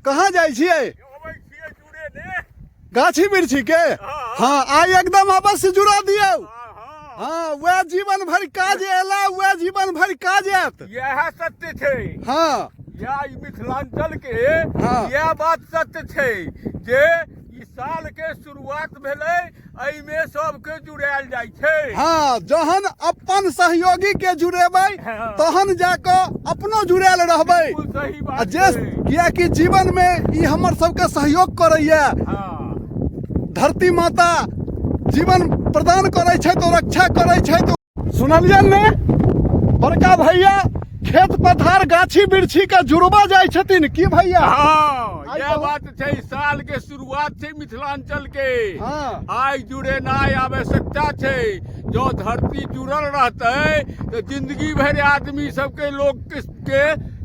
कहाँ जाइ छियै? गाछी बिरछी के? हाँ आइ एकदम अवश्य जुड़ा दियौ। हाँ वह जीवन भर काज एला, वह जीवन भर काज आयत। यह सत्य छै। हाँ या मिथिलांचल के हाँ। यह बात सत्य छै जे ई साल के शुरुआत भेलै, एहिमे सबके जुड़ायल जाइ छै। हाँ जहन अपन सहयोगी के जुड़ेबै हाँ। तहन जाके अपनो जुड़ायल रहबै। बिल्कुल सही आ बात जे छै। कियाकि जीवन में ई हमर सबके सहयोग करैया। हाँ। धरती माता जीवन प्रदान करे छै तो रक्षा करे छै। तो सुनलियन ने बड़का भैया खेत पथार गाछी बिरछी के जुड़बा जाइ छथिन की भैया? हाँ यह बात छै, साल के शुरुआत छै मिथिलांचल के। हाँ। आइ जुड़ेनाइ आवश्यकता छै। जो धरती जुड़ल रहते तो जिंदगी भर आदमी सबके लोग के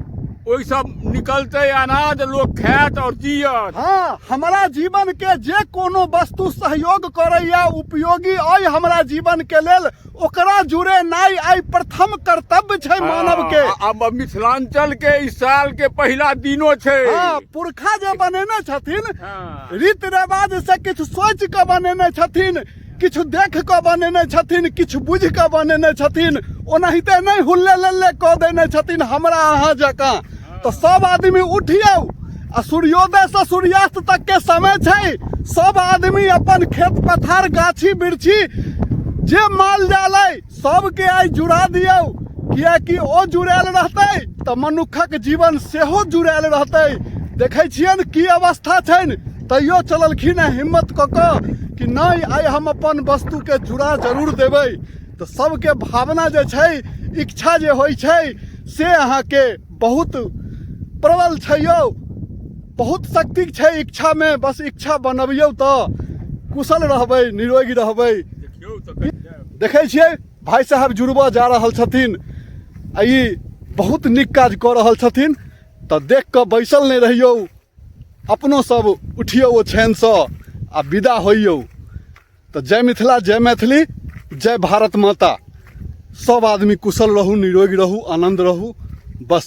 ओहि सब निकलते अनाज, लोग खायत और जियत। हाँ हमारा जीवन के जे कोनो वस्तु सहयोग करैया उपयोगी अइ हमरा जीवन के लेल, ओकरा जुड़े नाइ आइ प्रथम कर्तव्य छै मानव के। अब मिथिलांचल के इस साल के पहला दिनो छै। हाँ पुरखा जे बनेने छथिन हाँ। रीत रिवाज से किछु सोच के बनेने छथिन, किछु देख के बनेने छथिन, किछु बुझ के बनेने छथिन। ओनाहिते नहीं हुल्ले लल्ले कऽ देने छथिन हमरा अहाँ जकाँ। तो सब आदमी उठियौ आ सूर्योदय से सूर्यास्त तक के समय छै। सब आदमी अपन खेत पथार गाछी बिरछी जे माल जाल अइ सबके आइ जुड़ा दियौ। कियाकि ओ जुड़ायल रहतै तऽ मनुखक जीवन सेहो जुड़ायल रहतै। देखै छियनि की अवस्था छनि, तैयो चललखिन है हिम्मत कऽ कऽ कि नहीं आइ हम अपन वस्तु के जुड़ा जरूर देबै। तो सबके भावना जे छै, इच्छा जे होइ छै से अहाँ के बहुत प्रबल छै यौ। बहुत शक्ति छै इच्छा में, बस इच्छा बनबियौ तो कुशल रहबै, निरोगी रहबै। देखै छियै भाई साहब जुड़बा जा रहल छथिन, आ ई बहुत नीक काज कऽ रहल छथिन। तो देख कऽ बैसल नहीं रहियौ, अपनो सब उठियौ ओछैन सँ आ विदा होइयौ। तो जय मिथिला, जय मैथिली, जय भारत माता। सब आदमी कुशल रहू, निरोगी रहू, आनंद रहू, बस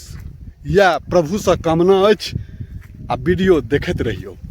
यह प्रभु से कामना अछि। आ वीडियो देखैत रहियौ।